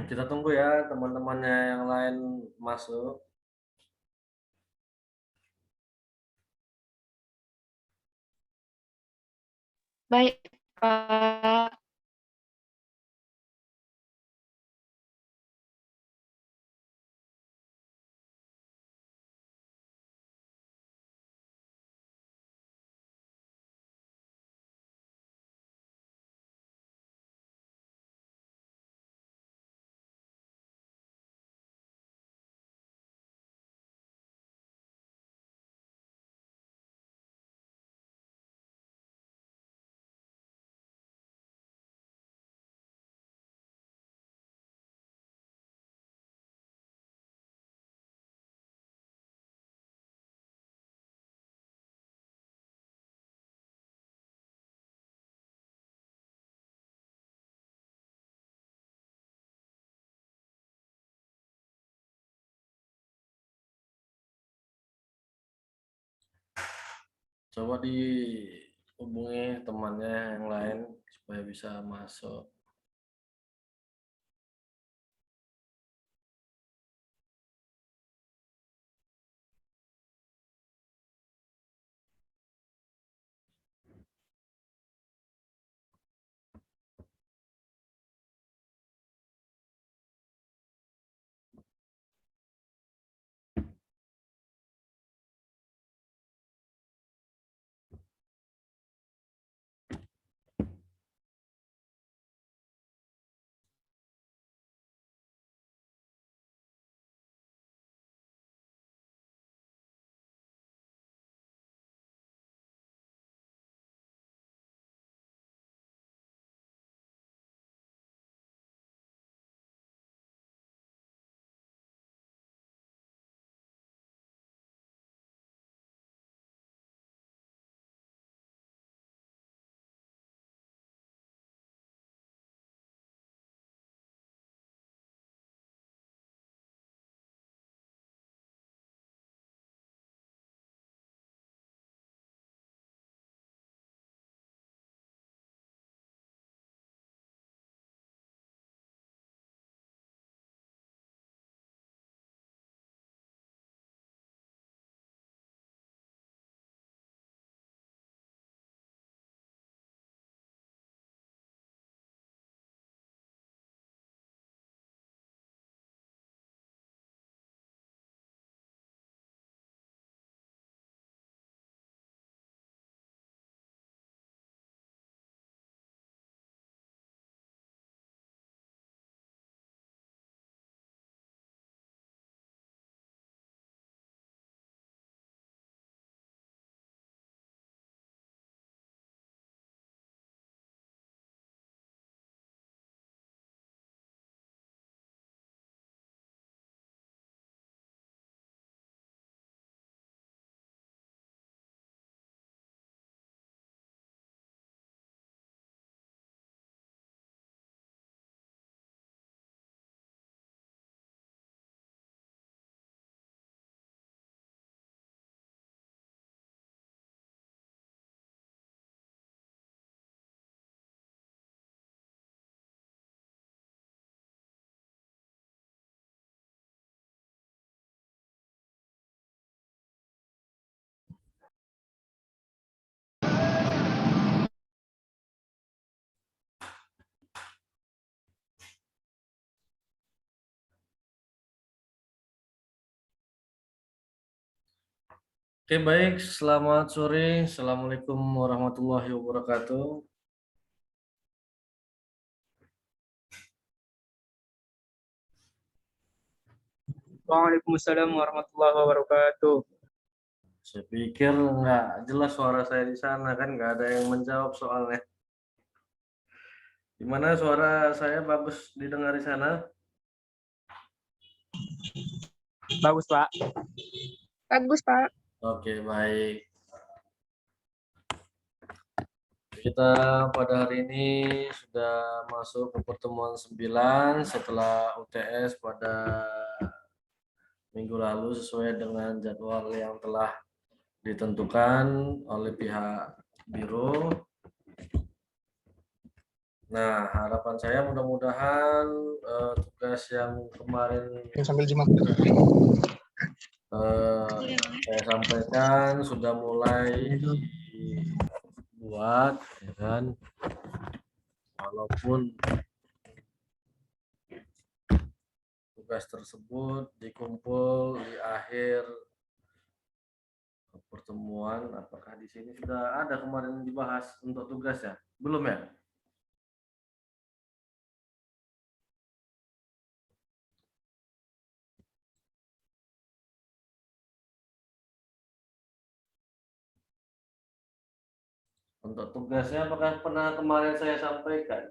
Kita tunggu ya teman-temannya yang lain masuk. Baik, Pak. Coba dihubungi temannya yang lain supaya bisa masuk. Oke, baik. Selamat sore. Assalamualaikum warahmatullahi wabarakatuh. Waalaikumsalam warahmatullahi wabarakatuh. Saya pikir nggak jelas suara saya di sana, kan nggak ada yang menjawab soalnya. Gimana suara saya bagus didengar di sana? Bagus, Pak. Bagus, Pak. Oke, baik. Kita pada hari ini sudah masuk ke pertemuan 9 setelah UTS pada minggu lalu sesuai dengan jadwal yang telah ditentukan oleh pihak biro. Nah, harapan saya mudah-mudahan tugas yang kemarin Sambil jimat. saya sampaikan sudah mulai dibuat, ya kan? Walaupun tugas tersebut dikumpul di akhir pertemuan, apakah di sini sudah ada kemarin dibahas untuk tugas ya? Belum ya? Untuk tugasnya apakah pernah kemarin saya sampaikan?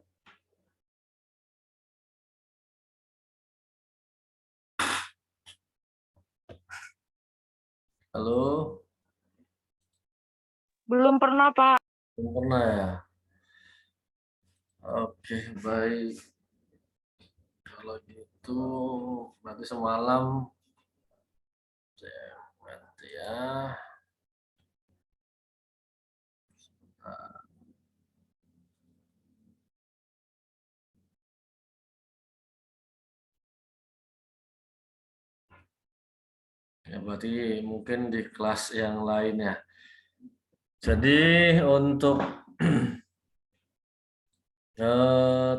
Halo? Belum pernah, Pak. Belum pernah ya? Oke, baik. Kalau gitu, nanti semalam saya ganti ya. Ya, berarti mungkin di kelas yang lain ya. Jadi untuk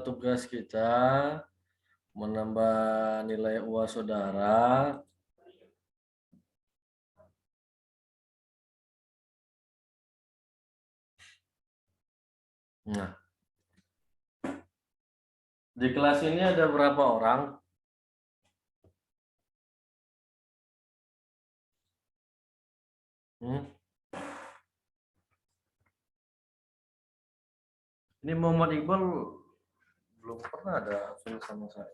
tugas kita menambah nilai UAS saudara. Nah, di kelas ini ada berapa orang? Ini Muhammad Iqbal belum pernah ada absen sama saya.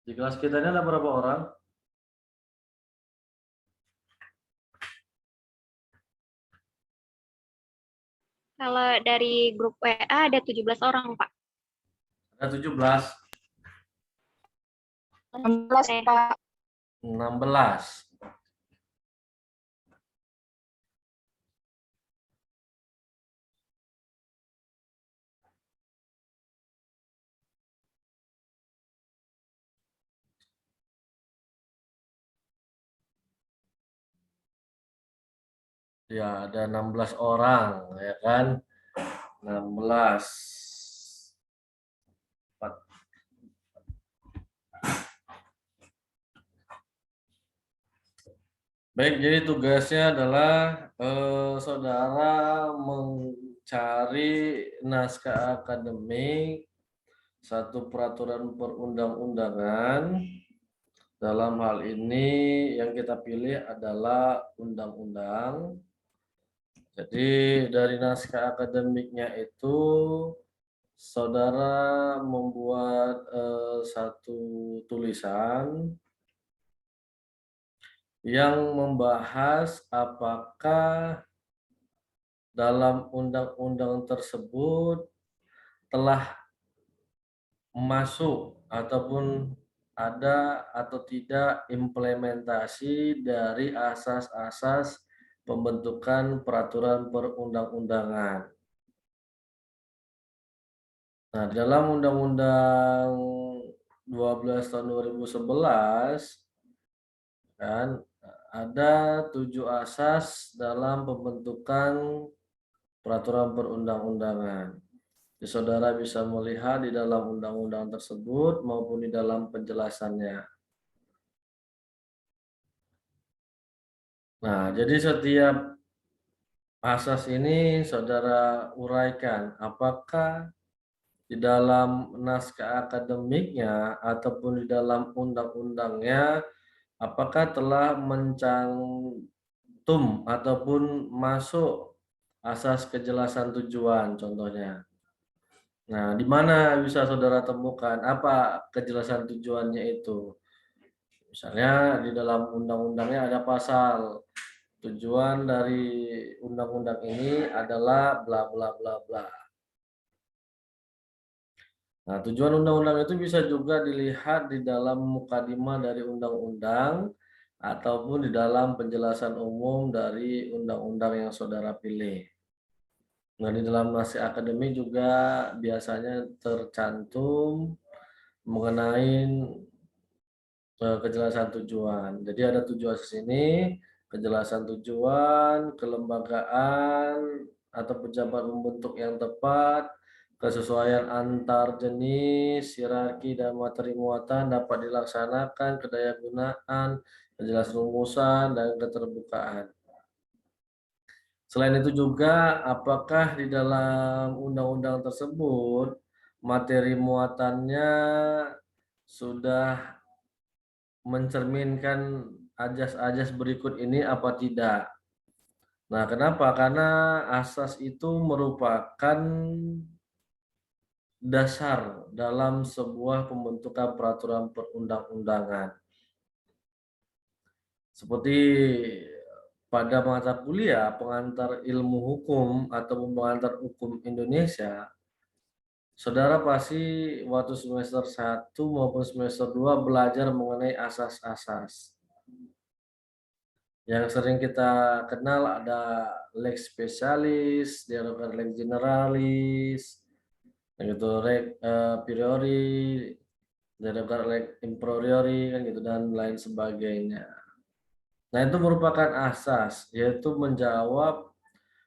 Di kelas kita ini ada berapa orang? Kalau dari grup WA ada 17 orang, Pak. Ada 17. 16, Pak. 16. Ya, ada 16 orang, ya kan? 16. Baik, jadi tugasnya adalah saudara mencari naskah akademik satu peraturan perundang-undangan. Dalam hal ini yang kita pilih adalah undang-undang. Jadi dari naskah akademiknya itu saudara membuat satu tulisan yang membahas apakah dalam undang-undang tersebut telah masuk ataupun ada atau tidak implementasi dari asas-asas pembentukan peraturan perundang-undangan. Nah, dalam Undang-Undang 12 tahun 2011 kan ada 7 asas dalam pembentukan peraturan perundang-undangan. Jadi, saudara bisa melihat di dalam undang-undang tersebut maupun di dalam penjelasannya. Nah, jadi setiap asas ini saudara uraikan apakah di dalam naskah akademiknya ataupun di dalam undang-undangnya apakah telah mencantum ataupun masuk asas kejelasan tujuan contohnya. Nah, di mana bisa saudara temukan apa kejelasan tujuannya itu? Misalnya di dalam undang-undangnya ada pasal tujuan dari undang-undang ini adalah bla bla bla bla. Nah, tujuan undang-undang itu bisa juga dilihat di dalam mukadimah dari undang-undang ataupun di dalam penjelasan umum dari undang-undang yang saudara pilih. Nah, di dalam naskah akademik juga biasanya tercantum mengenai kejelasan tujuan. Jadi ada 7 asas ini, kejelasan tujuan, kelembagaan atau pejabat membentuk yang tepat, kesesuaian antar jenis, hierarki dan materi muatan dapat dilaksanakan, kedayagunaan, kejelasan rumusan, dan keterbukaan. Selain itu juga, apakah di dalam undang-undang tersebut materi muatannya sudah mencerminkan ajas-ajas berikut ini apa tidak? Nah, kenapa? Karena asas itu merupakan dasar dalam sebuah pembentukan peraturan perundang-undangan. Seperti pada mata kuliah pengantar ilmu hukum atau pengantar hukum Indonesia, saudara pasti waktu semester 1 maupun semester 2 belajar mengenai asas-asas. Yang sering kita kenal ada lex specialis, dialogkan lex generalis, gitu, priori, dialogkan lex impriori, kan gitu, dan lain sebagainya. Nah, itu merupakan asas, yaitu menjawab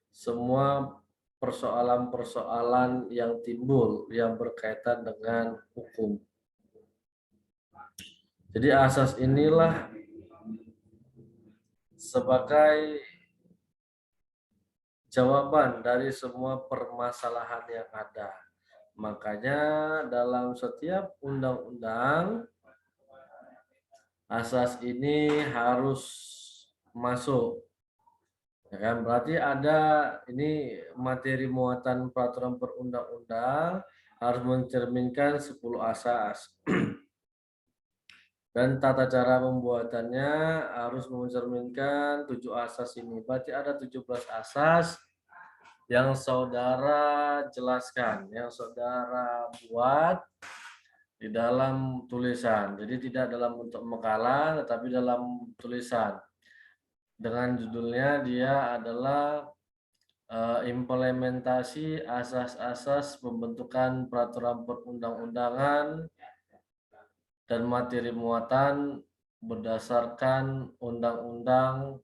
semua persoalan-persoalan yang timbul yang berkaitan dengan hukum. Jadi asas inilah sebagai jawaban dari semua permasalahan yang ada. Makanya dalam setiap undang-undang asas ini harus masuk. Ya kan? Berarti ada ini materi muatan peraturan perundang-undang harus mencerminkan 10 asas. Dan tata cara pembuatannya harus mencerminkan 7 asas ini. Berarti ada 17 asas yang saudara jelaskan, yang saudara buat di dalam tulisan. Jadi tidak dalam bentuk makalah, tetapi dalam tulisan. Dengan judulnya dia adalah implementasi asas-asas pembentukan peraturan perundang-undangan dan materi muatan berdasarkan undang-undang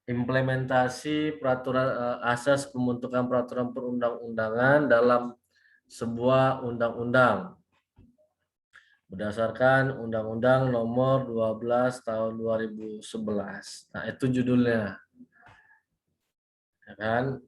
implementasi peraturan asas pembentukan peraturan perundang-undangan dalam sebuah undang-undang berdasarkan Undang-Undang Nomor 12 Tahun 2011. Nah, itu judulnya. Ya kan?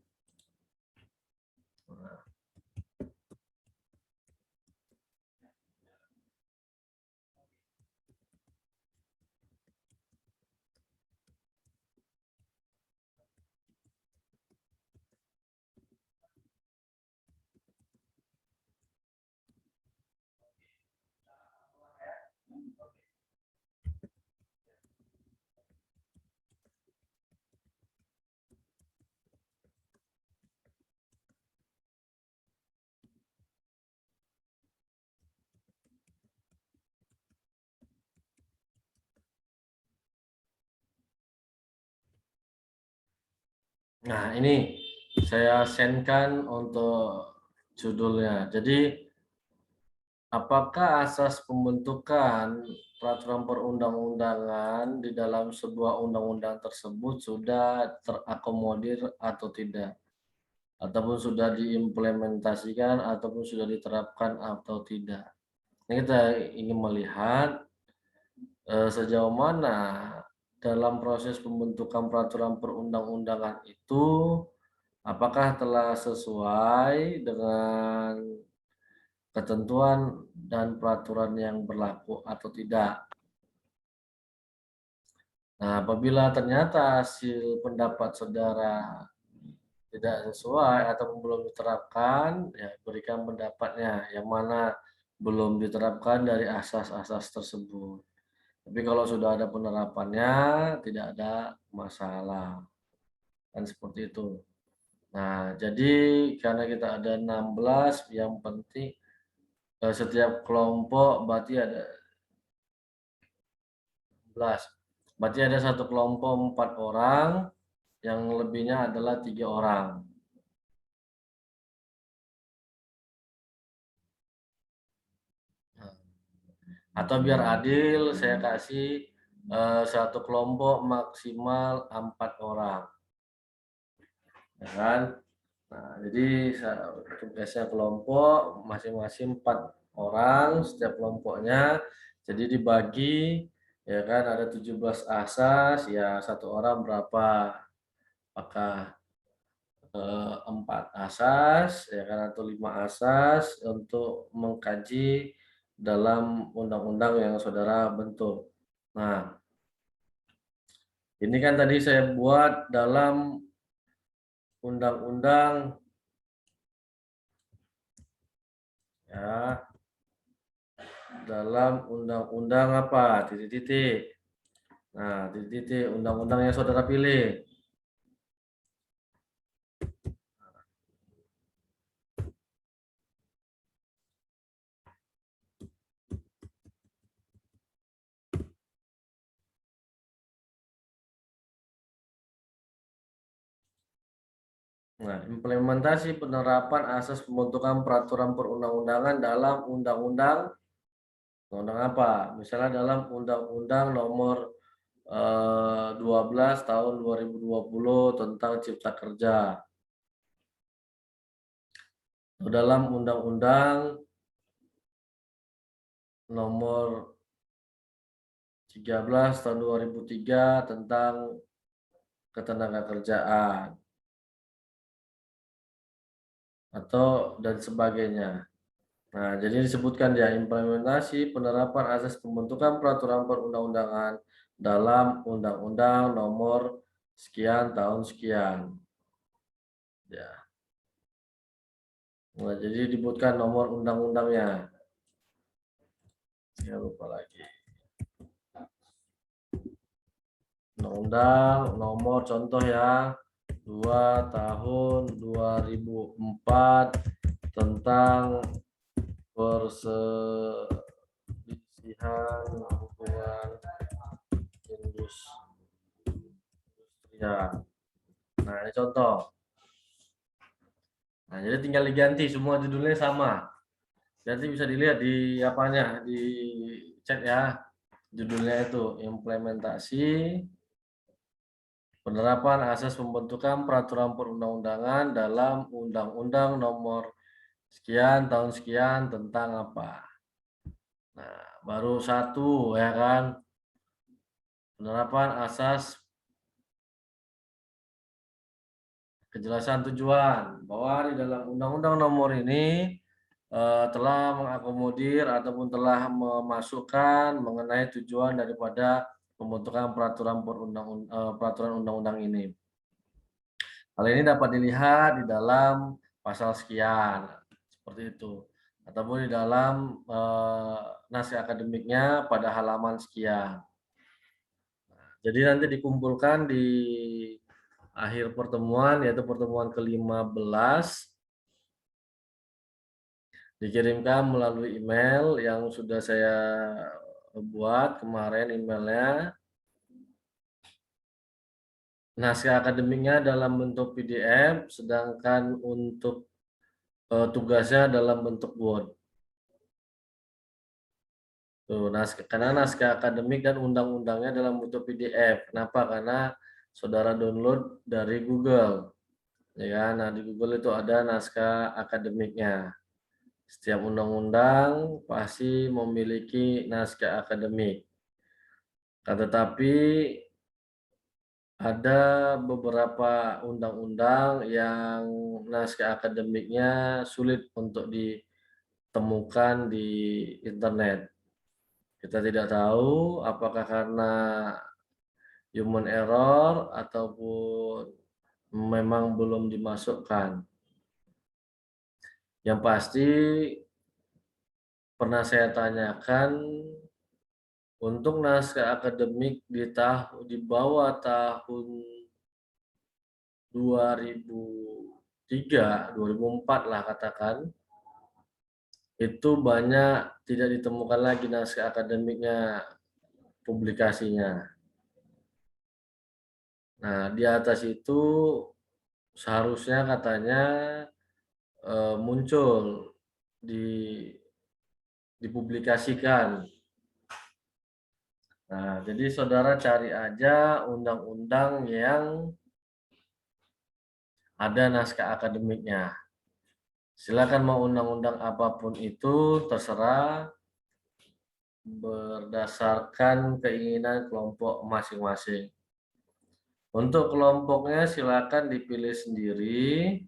Nah, ini saya sendkan untuk judulnya. Jadi, apakah asas pembentukan peraturan perundang-undangan di dalam sebuah undang-undang tersebut sudah terakomodir atau tidak? Ataupun sudah diimplementasikan ataupun sudah diterapkan atau tidak? Ini kita ingin melihat sejauh mana dalam proses pembentukan peraturan perundang-undangan itu apakah telah sesuai dengan ketentuan dan peraturan yang berlaku atau tidak. Nah, apabila ternyata hasil pendapat saudara tidak sesuai atau belum diterapkan, ya berikan pendapatnya yang mana belum diterapkan dari asas-asas tersebut. Tapi kalau sudah ada penerapannya, tidak ada masalah. Kan seperti itu. Nah, jadi karena kita ada 16, yang penting setiap kelompok berarti ada 17. Berarti ada satu kelompok 4 orang, yang lebihnya adalah 3 orang. Atau biar adil, saya kasih satu kelompok maksimal 4 orang. Ya kan? Nah, jadi tugasnya kelompok masing-masing 4 orang setiap kelompoknya. Jadi dibagi, ya kan, ada 17 asas, ya satu orang berapa? Apakah 4 asas, ya kan, atau 5 asas untuk mengkaji dalam undang-undang yang saudara bentuk. Nah, ini kan tadi saya buat dalam undang-undang, ya, dalam undang-undang apa? Titik-titik. Nah, titik-titik undang-undang yang saudara pilih. Nah, implementasi penerapan asas pembentukan peraturan perundang-undangan dalam undang-undang apa? Misalnya dalam Undang-Undang Nomor 12 tahun 2020 tentang Cipta Kerja. Atau dalam Undang-Undang Nomor 13 tahun 2003 tentang Ketenagakerjaan. Atau dan sebagainya. Nah, jadi disebutkan ya, implementasi penerapan asas pembentukan peraturan perundang-undangan dalam Undang-Undang Nomor sekian tahun sekian. Ya. Nah, jadi disebutkan nomor undang-undangnya. Ya, lupa lagi. Undang-undang nomor contoh ya 2 tahun 2004 tentang perselisihan hubungan industrial. Nah, ini contoh. Nah, jadi tinggal diganti, semua judulnya sama. Nanti bisa dilihat di apanya, di chat ya. Judulnya itu implementasi penerapan asas pembentukan peraturan perundang-undangan dalam Undang-Undang Nomor sekian tahun sekian tentang apa. Nah, baru satu ya kan. Penerapan asas kejelasan tujuan, bahwa di dalam Undang-Undang Nomor ini telah mengakomodir ataupun telah memasukkan mengenai tujuan daripada pembentukan peraturan undang-undang ini. Hal ini dapat dilihat di dalam pasal sekian, seperti itu, ataupun di dalam naskah akademiknya pada halaman sekian. Jadi nanti dikumpulkan di akhir pertemuan, yaitu pertemuan ke-15, dikirimkan melalui email yang sudah saya buat kemarin emailnya. Naskah akademiknya dalam bentuk PDF, sedangkan untuk tugasnya dalam bentuk Word. Tuh, karena naskah akademik dan undang-undangnya dalam bentuk PDF. Kenapa? Karena saudara download dari Google. Ya kan? Nah, di Google itu ada naskah akademiknya. Setiap undang-undang pasti memiliki naskah akademik. Tetapi ada beberapa undang-undang yang naskah akademiknya sulit untuk ditemukan di internet. Kita tidak tahu apakah karena human error ataupun memang belum dimasukkan. Yang pasti pernah saya tanyakan, untuk naskah akademik di bawah tahun 2003, 2004 lah katakan, itu banyak tidak ditemukan lagi naskah akademiknya publikasinya. Nah, di atas itu seharusnya katanya muncul dipublikasikan. Nah, jadi saudara cari aja undang-undang yang ada naskah akademiknya. Silakan mau undang-undang apapun itu, terserah berdasarkan keinginan kelompok masing-masing. Untuk kelompoknya silakan dipilih sendiri,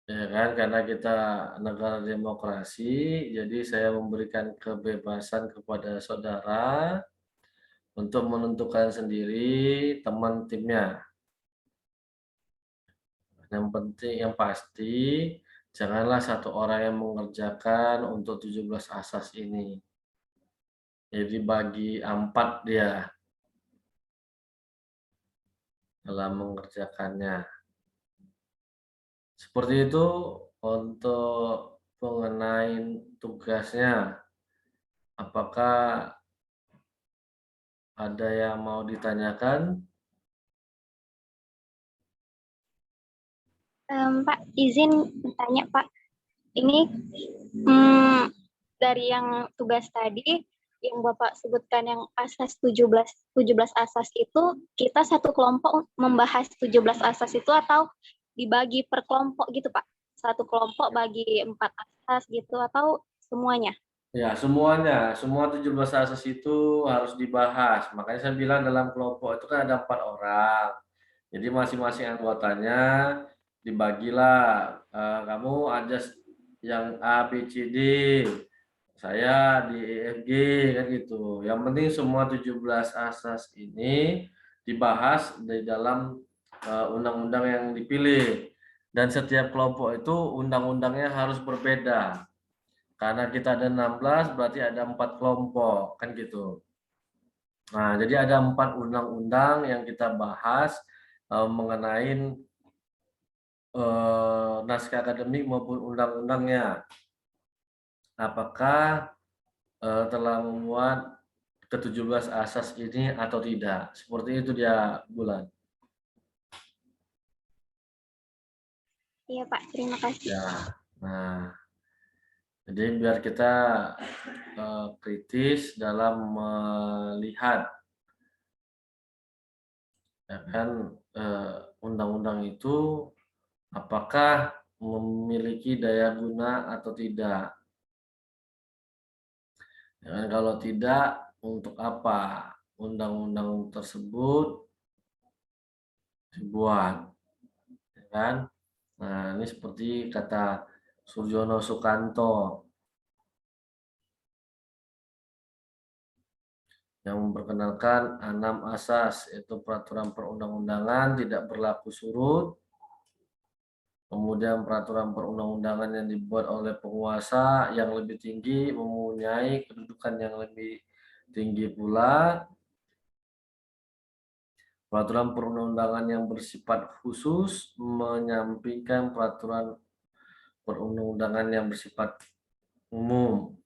ya kan? Karena kita negara demokrasi, jadi saya memberikan kebebasan kepada saudara untuk menentukan sendiri teman timnya. Yang penting, yang pasti, janganlah satu orang yang mengerjakan untuk 17 asas ini. Jadi bagi 4 dia dalam mengerjakannya. Seperti itu untuk mengenai tugasnya. Apakah ada yang mau ditanyakan? Pak, izin bertanya, Pak. Ini dari yang tugas tadi, yang Bapak sebutkan yang asas 17 asas itu, kita satu kelompok membahas 17 asas itu atau dibagi per kelompok gitu, Pak? Satu kelompok bagi 4 asas gitu atau semuanya? Ya, semuanya, semua 17 asas itu harus dibahas. Makanya saya bilang dalam kelompok itu kan ada 4 orang. Jadi masing-masing anggotanya dibagilah. Kamu ada yang A, B, C, D. Saya di E, F, G kan gitu. Yang penting semua 17 asas ini dibahas di dalam undang-undang yang dipilih. Dan setiap kelompok itu undang-undangnya harus berbeda. Karena kita ada 16, berarti ada 4 kelompok, kan gitu. Nah, jadi ada 4 undang-undang yang kita bahas mengenai naskah akademik maupun undang-undangnya. Apakah telah memuat ke-17 asas ini atau tidak. Seperti itu dia, Bulan. Iya, Pak. Terima kasih. Ya. Nah, jadi biar kita kritis dalam melihat, ya kan, undang-undang itu apakah memiliki daya guna atau tidak. Ya kan, kalau tidak, untuk apa undang-undang tersebut dibuat, ya kan? Nah, ini seperti kata Surjono Sukanto yang memperkenalkan 6 asas, yaitu peraturan perundang-undangan tidak berlaku surut, kemudian peraturan perundang-undangan yang dibuat oleh penguasa yang lebih tinggi mempunyai kedudukan yang lebih tinggi pula, peraturan perundang-undangan yang bersifat khusus menyampingkan peraturan perundang-undangan yang bersifat umum.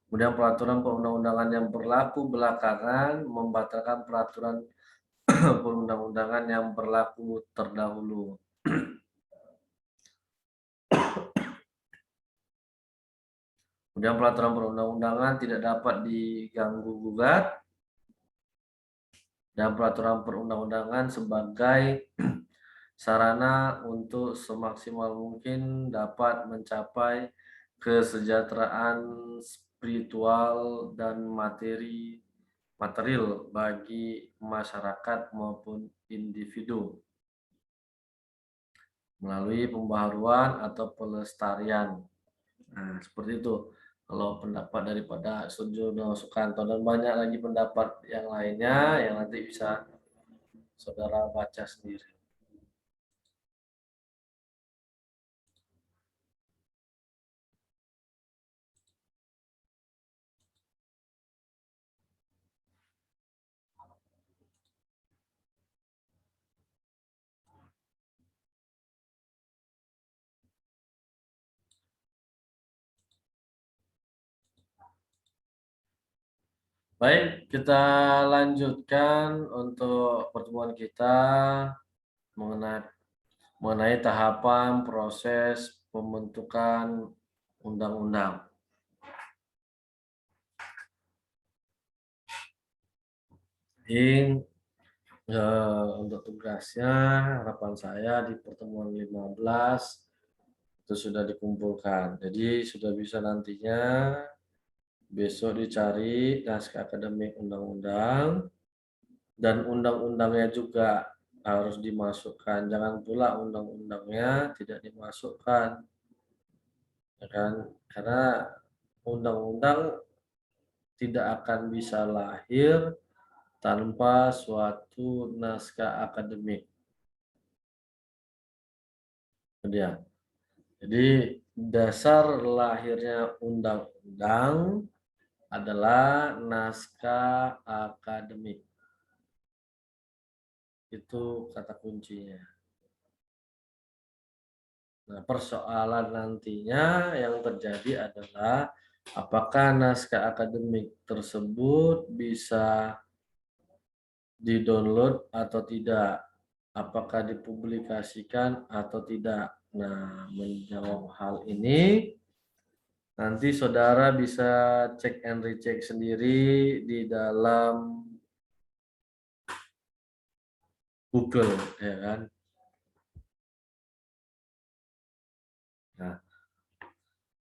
Kemudian peraturan perundang-undangan yang berlaku belakangan membatalkan peraturan perundang-undangan yang berlaku terdahulu. Kemudian peraturan perundang-undangan tidak dapat diganggu-gugat, dan peraturan perundang-undangan sebagai sarana untuk semaksimal mungkin dapat mencapai kesejahteraan spiritual dan material bagi masyarakat maupun individu melalui pembaharuan atau pelestarian. Nah, seperti itu. Kalau pendapat daripada Surjono Sukanto dan banyak lagi pendapat yang lainnya yang nanti bisa saudara baca sendiri. Baik, kita lanjutkan untuk pertemuan kita mengenai tahapan proses pembentukan undang-undang. Untuk tugasnya, harapan saya di pertemuan 15 itu sudah dikumpulkan. Jadi sudah bisa nantinya besok dicari naskah akademik undang-undang dan undang-undangnya juga harus dimasukkan. Jangan pula undang-undangnya tidak dimasukkan, ya kan? Karena undang-undang tidak akan bisa lahir tanpa suatu naskah akademik. Kemudian, jadi dasar lahirnya undang-undang adalah naskah akademik. Itu kata kuncinya. Nah, persoalan nantinya yang terjadi adalah apakah naskah akademik tersebut bisa di-download atau tidak, apakah dipublikasikan atau tidak. Nah, menjawab hal ini nanti saudara bisa cek and recheck sendiri di dalam Google, ya kan? Nah,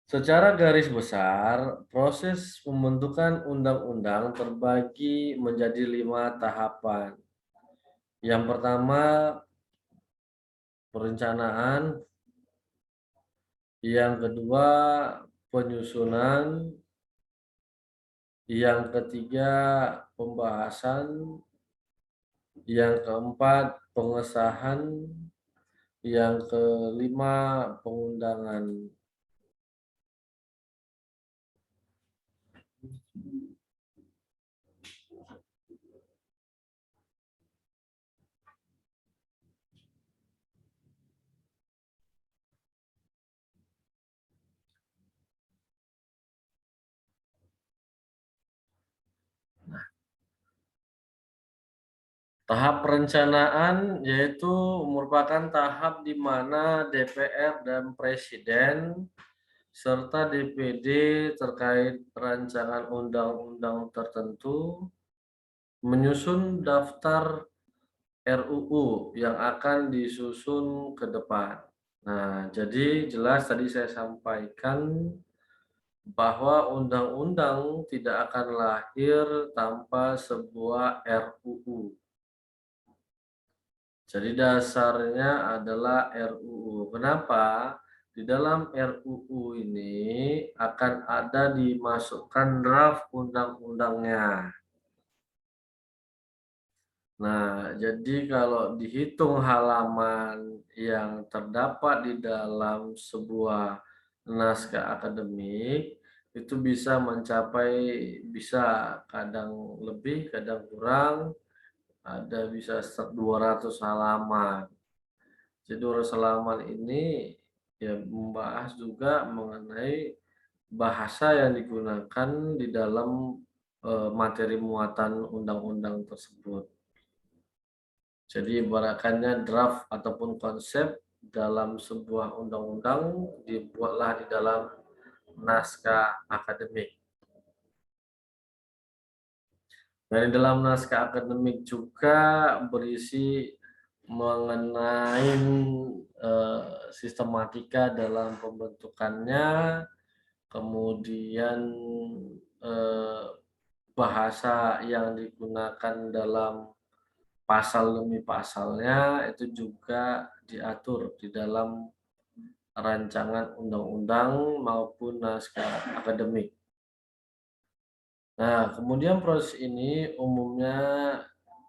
secara garis besar, proses pembentukan undang-undang terbagi menjadi 5 tahapan. Yang pertama, perencanaan. Yang kedua, penyusunan. Yang ketiga, pembahasan. Yang keempat, pengesahan. Yang kelima, pengundangan. Tahap perencanaan yaitu merupakan tahap di mana DPR dan Presiden serta DPD terkait rancangan undang-undang tertentu menyusun daftar RUU yang akan disusun ke depan. Nah, jadi jelas tadi saya sampaikan bahwa undang-undang tidak akan lahir tanpa sebuah RUU. Jadi dasarnya adalah RUU. Kenapa? Di dalam RUU ini akan ada dimasukkan draft undang-undangnya. Nah, jadi kalau dihitung halaman yang terdapat di dalam sebuah naskah akademik, itu bisa mencapai, bisa kadang lebih, kadang kurang, ada bisa 200 halaman. Jadi 200 halaman ini ya membahas juga mengenai bahasa yang digunakan di dalam materi muatan undang-undang tersebut. Jadi ibaratkannya draft ataupun konsep dalam sebuah undang-undang dibuatlah di dalam naskah akademik. Dan di dalam naskah akademik juga berisi mengenai sistematika dalam pembentukannya, kemudian eh, bahasa yang digunakan dalam pasal demi pasalnya itu juga diatur di dalam rancangan undang-undang maupun naskah akademik. Nah, kemudian proses ini umumnya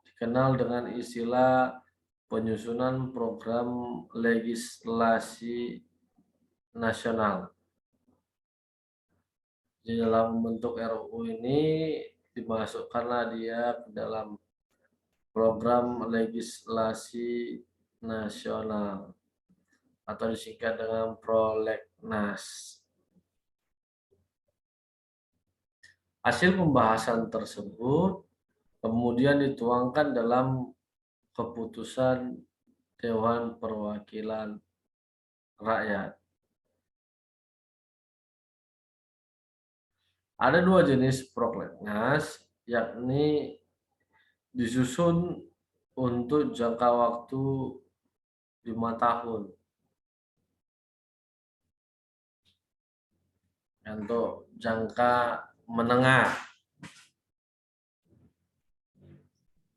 dikenal dengan istilah penyusunan program legislasi nasional. Di dalam bentuk RUU ini dimasukkanlah dia ke dalam program legislasi nasional atau disingkat dengan prolegnas. Hasil pembahasan tersebut kemudian dituangkan dalam keputusan Dewan Perwakilan Rakyat. Ada dua jenis prolegnas, yakni disusun untuk jangka waktu 5 tahun. Untuk jangka menengah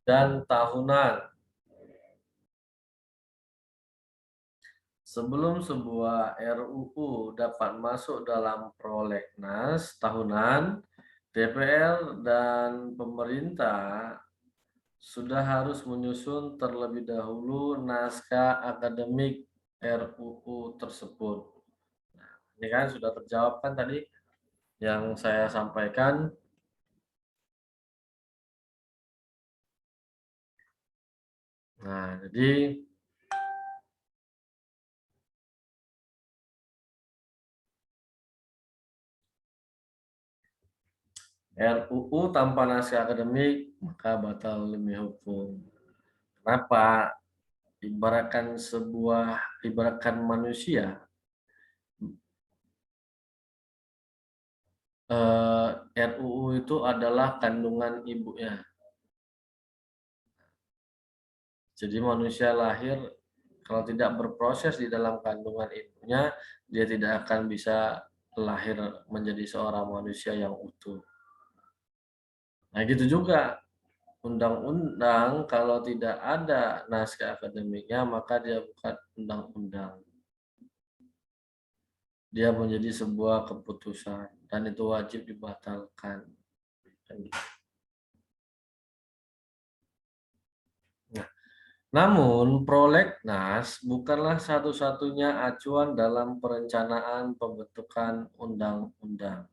dan tahunan. Sebelum sebuah RUU dapat masuk dalam prolegnas tahunan, DPR dan pemerintah sudah harus menyusun terlebih dahulu naskah akademik RUU tersebut. Nah, ini kan sudah terjawab kan tadi yang saya sampaikan. Nah, jadi RUU tanpa naskah akademik maka batal demi hukum. Kenapa? Ibaratkan manusia, RUU itu adalah kandungan ibunya. Jadi manusia lahir kalau tidak berproses di dalam kandungan ibunya, dia tidak akan bisa lahir menjadi seorang manusia yang utuh. Nah, gitu juga undang-undang kalau tidak ada naskah akademiknya maka dia bukan undang-undang. Dia menjadi sebuah keputusan dan itu wajib dibatalkan. Nah, namun prolegnas bukanlah satu-satunya acuan dalam perencanaan pembentukan undang-undang.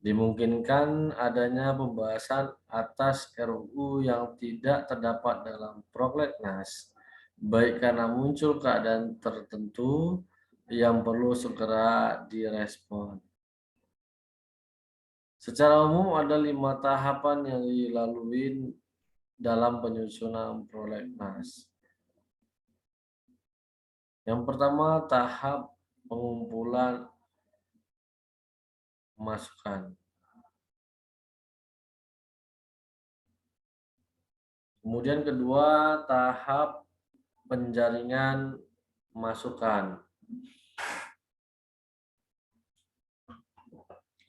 Dimungkinkan adanya pembahasan atas RUU yang tidak terdapat dalam prolegnas, baik karena muncul keadaan tertentu yang perlu segera direspon. Secara umum ada 5 tahapan yang dilalui dalam penyusunan prolegnas. Yang pertama, tahap pengumpulan masukan. Kemudian kedua, tahap penjaringan masukan.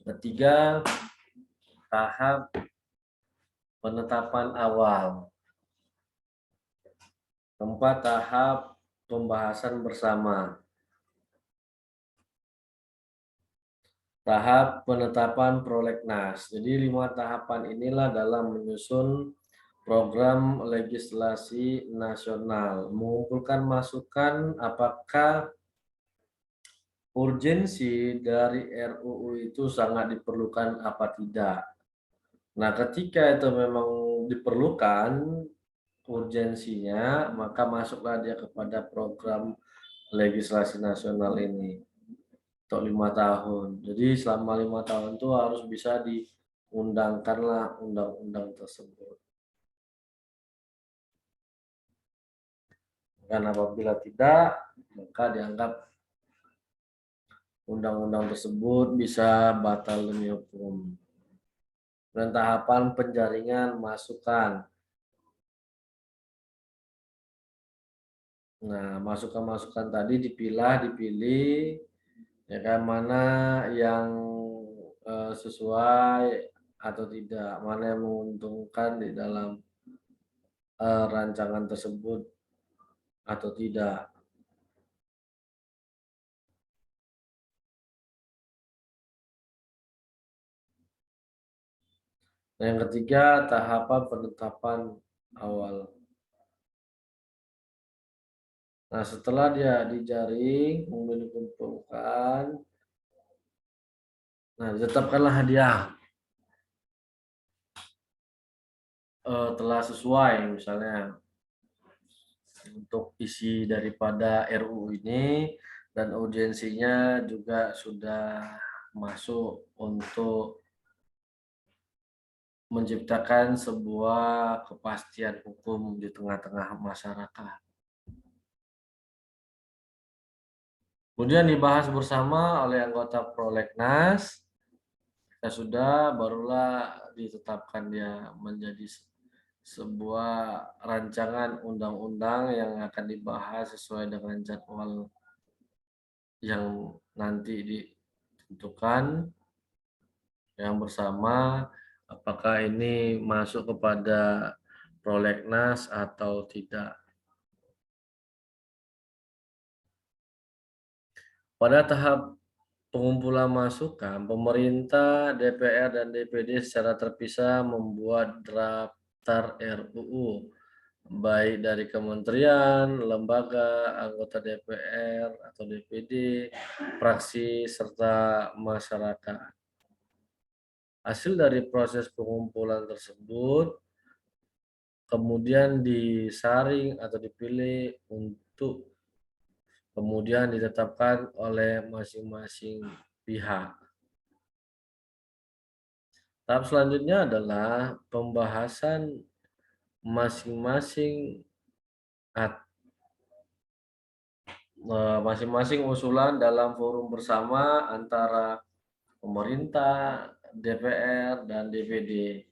Ketiga, tahap penetapan awal. Keempat, tahap pembahasan bersama. Tahap penetapan prolegnas. Jadi 5 tahapan inilah dalam menyusun program legislasi nasional. Mengumpulkan masukan apakah urgensi dari RUU itu sangat diperlukan apa tidak. Nah, ketika itu memang diperlukan urgensinya, maka masuklah dia kepada program legislasi nasional ini untuk 5 tahun. Jadi selama 5 tahun itu harus bisa diundangkanlah undang-undang tersebut. Dan apabila tidak, maka dianggap undang-undang tersebut bisa batal demi hukum. Dan tahapan penjaringan masukan. Nah, masukan-masukan tadi dipilih, ya kan, mana yang sesuai atau tidak, mana yang menguntungkan di dalam rancangan tersebut atau tidak. Nah, yang ketiga, tahapan penetapan awal. Nah, setelah dia dijaring, kemudian dikumpulkan, nah ditetapkanlah hadiah. Telah sesuai misalnya untuk isi daripada RUU ini dan urgensinya juga sudah masuk untuk menciptakan sebuah kepastian hukum di tengah-tengah masyarakat. Kemudian dibahas bersama oleh anggota Prolegnas. Sudah, barulah ditetapkan dia menjadi sebuah rancangan undang-undang yang akan dibahas sesuai dengan jadwal yang nanti ditentukan yang bersama, apakah ini masuk kepada Prolegnas atau tidak. Pada tahap pengumpulan masukan, pemerintah, DPR, dan DPD secara terpisah membuat daftar RUU, baik dari kementerian, lembaga, anggota DPR atau DPD, fraksi, serta masyarakat. Hasil dari proses pengumpulan tersebut kemudian disaring atau dipilih untuk kemudian ditetapkan oleh masing-masing pihak. Tahap selanjutnya adalah pembahasan masing-masing usulan dalam forum bersama antara pemerintah, DPR, dan DPD.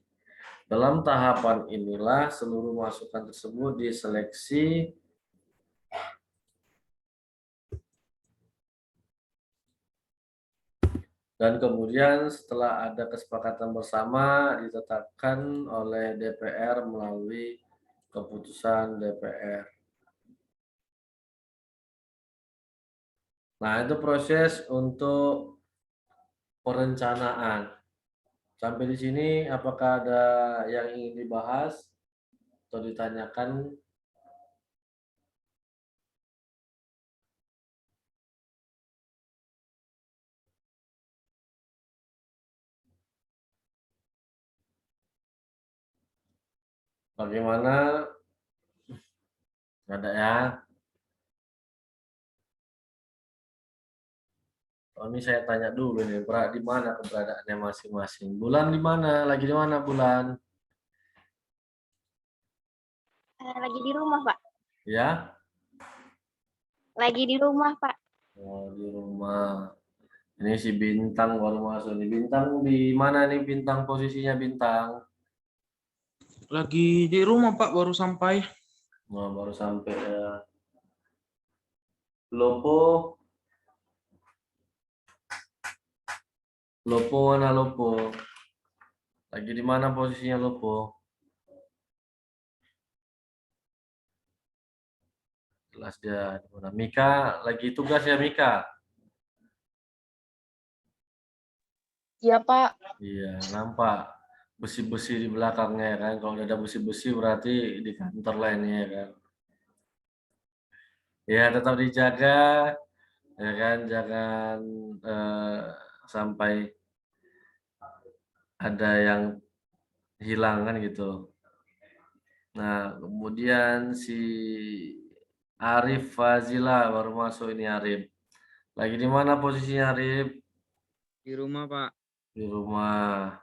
Dalam tahapan inilah seluruh masukan tersebut diseleksi dan kemudian setelah ada kesepakatan bersama ditetapkan oleh DPR melalui keputusan DPR. Nah, itu proses untuk perencanaan. Sampai di sini apakah ada yang ingin dibahas atau ditanyakan? Bagaimana? Nggak ada ya? Oh, ini saya tanya dulu nih, di mana keberadaannya masing-masing? Bulan di mana? Lagi di mana Bulan? Lagi di rumah, Pak. Ya? Lagi di rumah, Pak. Oh, di rumah. Ini si Bintang baru masuk nih. Bintang di mana nih Bintang, posisinya Bintang? Lagi di rumah Pak, baru sampai. Oh, baru sampai ya. Lopo? Lopo mana Lopo? Lagi di mana posisinya Lopo? Jelas dia di mana. Mika lagi tugas ya Mika? Iya, Pak. Iya, nampak besi-besi di belakangnya ya kan. Kalau ada besi-besi berarti di kantor lainnya ya kan. Ya, tetap dijaga ya kan, jangan sampai ada yang hilang kan gitu. Nah, kemudian si Arif Fazila baru masuk ini Arif. Lagi di mana posisinya Arif? Di rumah Pak. Di rumah.